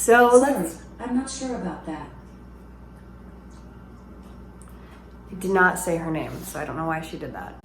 So Sorry, I'm not sure about that. I did not say her name, so I don't know why she did that.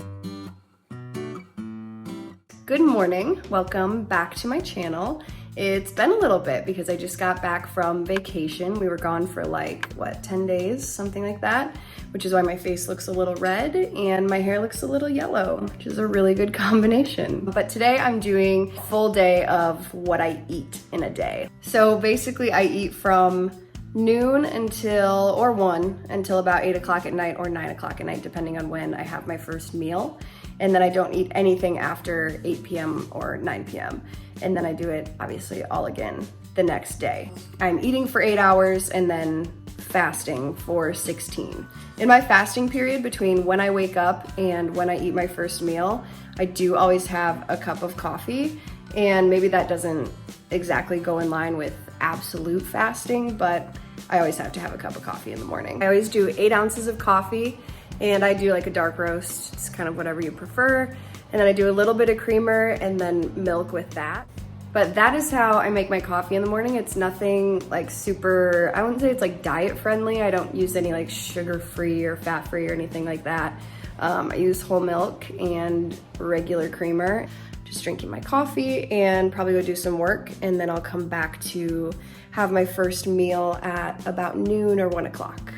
Good morning, welcome back to my channel. It's been a little bit because I just got back from vacation. We were gone for like, what, 10 days, something like that, which is why my face looks a little red and my hair looks a little yellow, which is a really good combination. But today I'm doing a full day of what I eat in a day. So basically I eat from noon until, or 1 until about 8 o'clock at night or 9 o'clock at night, depending on when I have my first meal. And then I don't eat anything after 8 p.m. or 9 p.m. And then I do it obviously all again the next day. I'm eating for 8 hours and then fasting for 16. In my fasting period between when I wake up and when I eat my first meal, I do always have a cup of coffee. And maybe that doesn't exactly go in line with absolute fasting, but I always have to have a cup of coffee in the morning. I always do 8 ounces of coffee, and I do like a dark roast. It's kind of whatever you prefer. And then I do a little bit of creamer and then milk with that. But that is how I make my coffee in the morning. It's nothing like super, I wouldn't say it's like diet friendly. I don't use any like sugar-free or fat-free or anything like that. I use whole milk and regular creamer. Just drinking my coffee and probably go do some work, and then I'll come back to have my first meal at about noon or 1 o'clock.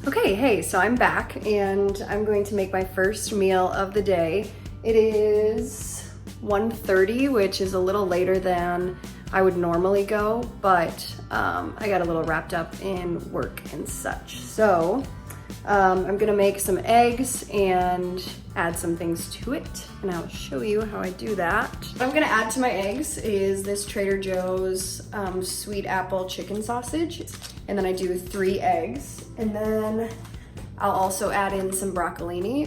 Okay, hey, so I'm back and I'm going to make my first meal of the day. It is 1:30, which is a little later than I would normally go, but I got a little wrapped up in work and such. So I'm gonna make some eggs and add some things to it, and I'll show you how I do that. What I'm gonna add to my eggs is this Trader Joe's sweet apple chicken sausage, and then I do 3 eggs, and then I'll also add in some broccolini.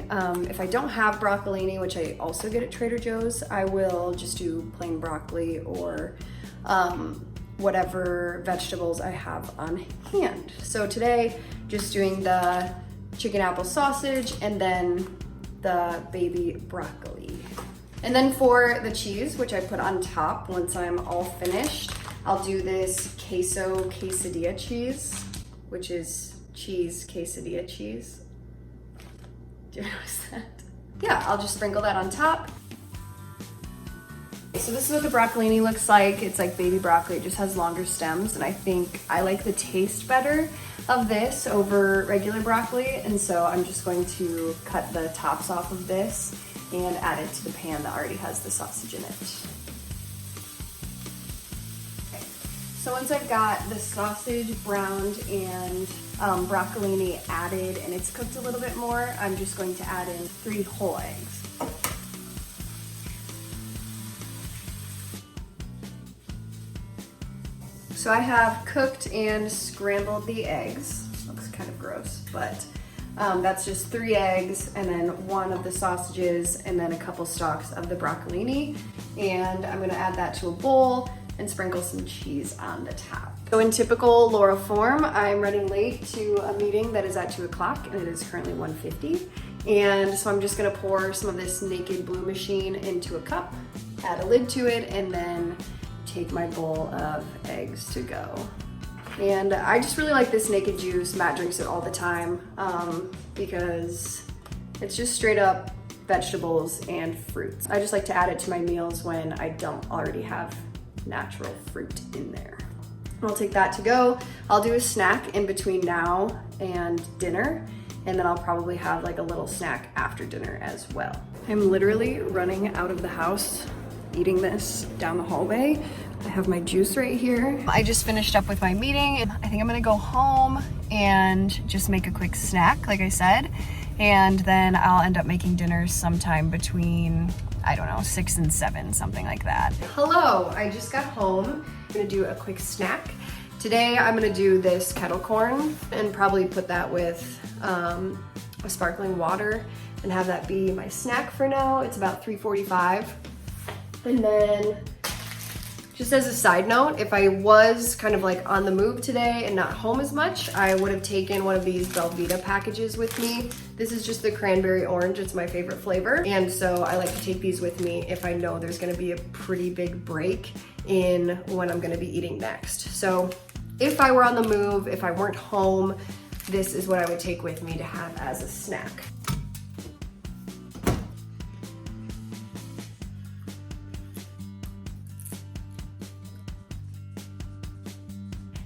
If I don't have broccolini, which I also get at Trader Joe's, I will just do plain broccoli or whatever vegetables I have on hand. So today, just doing the chicken apple sausage and then the baby broccoli. And then for the cheese, which I put on top once I'm all finished, I'll do this queso quesadilla cheese, which is cheese quesadilla cheese. Do you notice that? Yeah, I'll just sprinkle that on top. So this is what the broccolini looks like. It's like baby broccoli, it just has longer stems, and I think I like the taste better of this over regular broccoli, and so I'm just going to cut the tops off of this and add it to the pan that already has the sausage in it. Okay. So once I've got the sausage browned and broccolini added and it's cooked a little bit more, I'm just going to add in 3 whole eggs. So I have cooked and scrambled the eggs. Looks kind of gross, but that's just 3 eggs and then 1 of the sausages and then a couple stalks of the broccolini. And I'm gonna add that to a bowl and sprinkle some cheese on the top. So in typical Laura form, I'm running late to a meeting that is at 2 o'clock and it is currently 1:50. And so I'm just gonna pour some of this Naked Blue Machine into a cup, add a lid to it, and then take my bowl of eggs to go. And I just really like this Naked juice. Matt drinks it all the time because it's just straight up vegetables and fruits. I just like to add it to my meals when I don't already have natural fruit in there. I'll take that to go. I'll do a snack in between now and dinner, and then I'll probably have like a little snack after dinner as well. I'm literally running out of the house eating this down the hallway. I have my juice right here. I just finished up with my meeting and I think I'm gonna go home and just make a quick snack, like I said, and then I'll end up making dinner sometime between, I don't know, 6 and 7, something like that. Hello, I just got home. I'm gonna do a quick snack. Today I'm gonna do this kettle corn and probably put that with a sparkling water and have that be my snack for now. It's about 3:45. And then just as a side note, if I was kind of like on the move today and not home as much, I would have taken one of these Velveeta packages with me. This is just the cranberry orange, it's my favorite flavor. And so I like to take these with me if I know there's gonna be a pretty big break in what I'm gonna be eating next. So if I were on the move, if I weren't home, this is what I would take with me to have as a snack.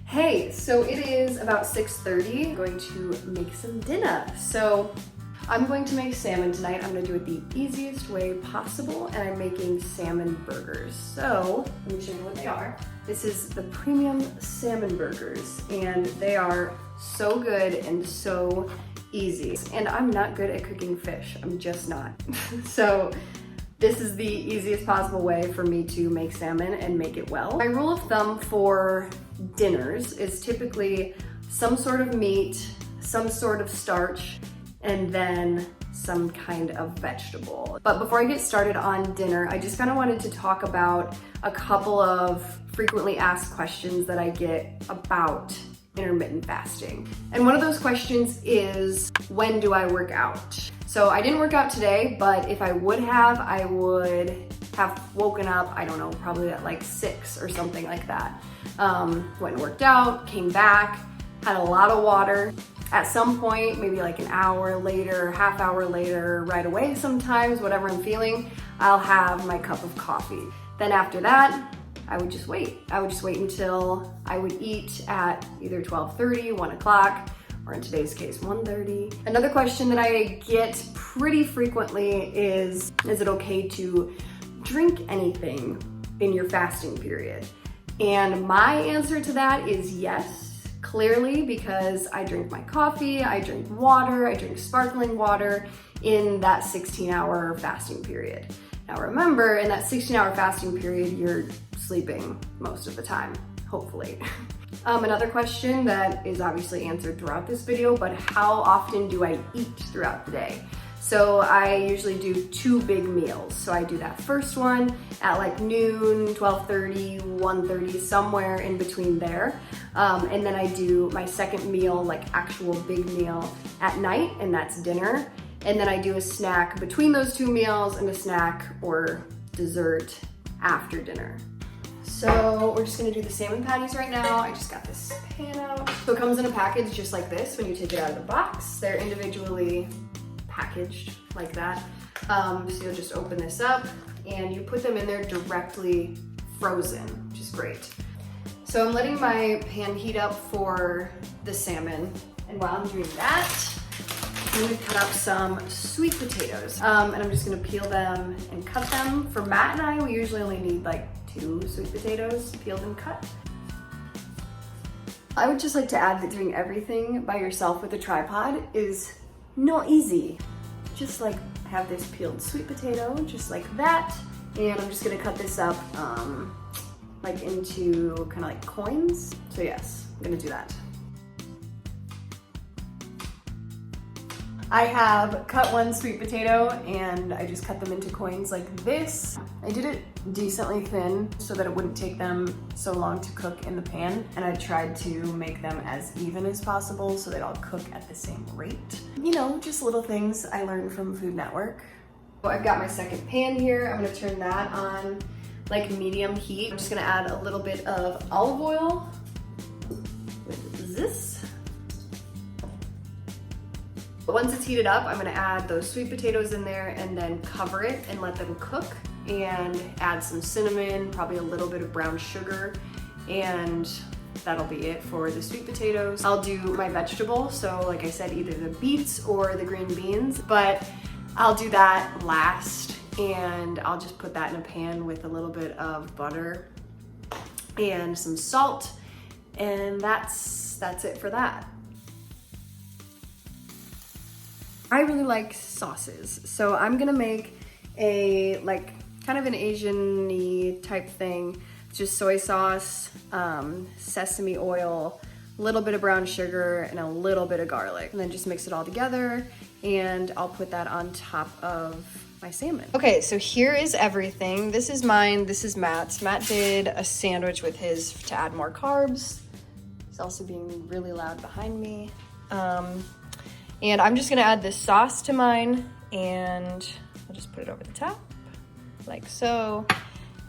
Hey, so it is about 6:30. I'm going to make some dinner. So I'm going to make salmon tonight. I'm gonna do it the easiest way possible, and I'm making salmon burgers. So let me show you what they are. This is the premium salmon burgers, and they are so good and so easy. And I'm not good at cooking fish. I'm just not. So this is the easiest possible way for me to make salmon and make it well. My rule of thumb for dinners is typically some sort of meat, some sort of starch, and then some kind of vegetable. But before I get started on dinner, I just kind of wanted to talk about a couple of frequently asked questions that I get about intermittent fasting. And one of those questions is, when do I work out? So I didn't work out today, but if I would have, I would have woken up, I don't know, probably at like 6 or something like that. Went and worked out, came back, had a lot of water. At some point, maybe like an hour later, half hour later, right away sometimes, whatever I'm feeling, I'll have my cup of coffee. Then after that, I would just wait. I would just wait until I would eat at either 12:30, 1 o'clock, or in today's case, 1:30. Another question that I get pretty frequently is it okay to drink anything in your fasting period? And my answer to that is yes. Clearly, because I drink my coffee, I drink water, I drink sparkling water in that 16-hour fasting period. Now remember, in that 16-hour fasting period, you're sleeping most of the time, hopefully. Another question that is obviously answered throughout this video, but how often do I eat throughout the day? So I usually do 2 big meals. So I do that first one at like noon, 12:30, 1:30, somewhere in between there. And then I do my second meal, like actual big meal at night, and that's dinner. And then I do a snack between those 2 meals and a snack or dessert after dinner. So we're just gonna do the salmon patties right now. I just got this pan out. So it comes in a package just like this when you take it out of the box. They're individually packaged like that. So you'll just open this up and you put them in there directly frozen, which is great. So I'm letting my pan heat up for the salmon. And while I'm doing that, I'm gonna cut up some sweet potatoes. And I'm just gonna peel them and cut them. For Matt and I, we usually only need like 2 sweet potatoes peeled and cut. I would just like to add that doing everything by yourself with a tripod is not easy. Just like have this peeled sweet potato, just like that. And I'm just gonna cut this up like into kind of like coins. So yes, I'm gonna do that. I have cut 1 sweet potato and I just cut them into coins like this. I did it decently thin so that it wouldn't take them so long to cook in the pan. And I tried to make them as even as possible so they'd all cook at the same rate. You know, just little things I learned from Food Network. So I've got my second pan here. I'm gonna turn that on like medium heat. I'm just gonna add a little bit of olive oil with this. But once it's heated up, I'm gonna add those sweet potatoes in there and then cover it and let them cook, and add some cinnamon, probably a little bit of brown sugar, and that'll be it for the sweet potatoes. I'll do my vegetable, so like I said, either the beets or the green beans, but I'll do that last, and I'll just put that in a pan with a little bit of butter and some salt, and that's it for that. I really like sauces, so I'm gonna make a like kind of an Asian-y type thing. It's just soy sauce, sesame oil, a little bit of brown sugar, and a little bit of garlic. And then just mix it all together, and I'll put that on top of my salmon. Okay, so here is everything. This is mine, this is Matt's. Matt did a sandwich with his to add more carbs. He's also being really loud behind me. And I'm just gonna add this sauce to mine, and I'll just put it over the top, like so.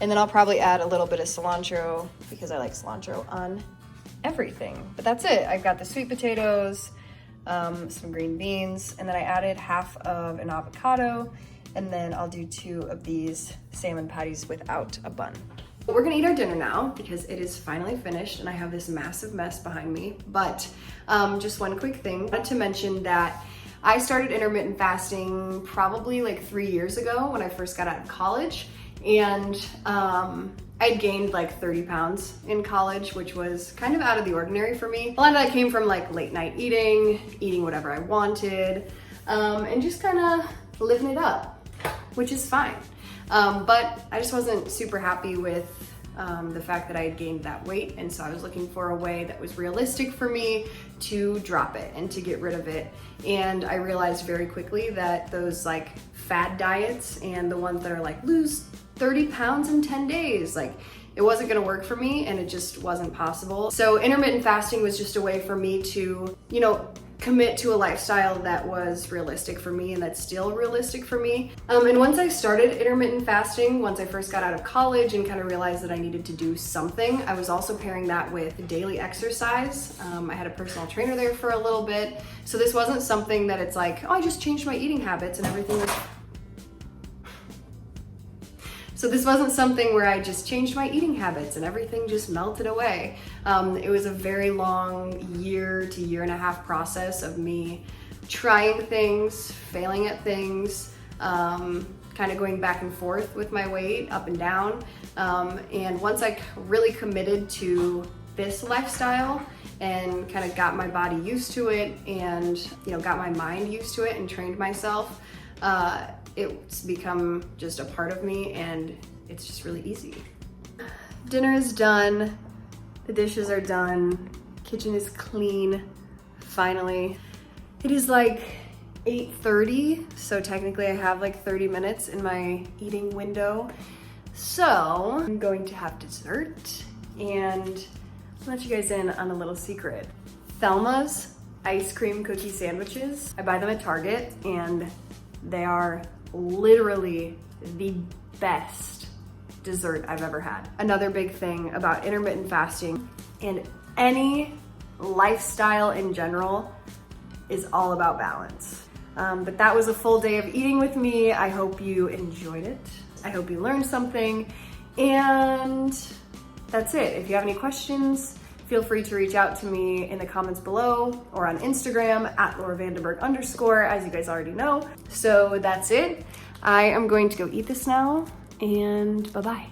And then I'll probably add a little bit of cilantro because I like cilantro on everything. But that's it. I've got the sweet potatoes, some green beans, and then I added half of an avocado, and then I'll do 2 of these salmon patties without a bun. We're gonna eat our dinner now because it is finally finished and I have this massive mess behind me. But just one quick thing, I wanted to mention that I started intermittent fasting probably like 3 years ago when I first got out of college. And I'd gained like 30 pounds in college, which was kind of out of the ordinary for me. A lot of that came from like late night eating whatever I wanted, and just kind of living it up, which is fine. But I just wasn't super happy with the fact that I had gained that weight. And so I was looking for a way that was realistic for me to drop it and to get rid of it. And I realized very quickly that those like fad diets and the ones that are like lose 30 pounds in 10 days, like it wasn't gonna work for me and it just wasn't possible. So intermittent fasting was just a way for me to, you know, commit to a lifestyle that was realistic for me and that's still realistic for me. And once I started intermittent fasting, once I first got out of college and kind of realized that I needed to do something, I was also pairing that with daily exercise. I had a personal trainer there for a little bit. So this wasn't something that it's like, oh, I just changed my eating habits and everything was... So this wasn't something where I just changed my eating habits and everything just melted away. It was a very long year to year and a half process of me trying things, failing at things, kind of going back and forth with my weight, up and down. And once I really committed to this lifestyle and kind of got my body used to it and, you know, got my mind used to it and trained myself, it's become just a part of me and it's just really easy. Dinner is done, the dishes are done, kitchen is clean, finally. It is like 8:30, so technically I have like 30 minutes in my eating window. So I'm going to have dessert and I'll let you guys in on a little secret. Thelma's ice cream cookie sandwiches, I buy them at Target and they are literally the best dessert I've ever had. Another big thing about intermittent fasting and any lifestyle in general is all about balance. But that was a full day of eating with me. I hope you enjoyed it. I hope you learned something. And that's it. If you have any questions, feel free to reach out to me in the comments below or on Instagram at @VandeBerg_, as you guys already know. So that's it. I am going to go eat this now and bye-bye.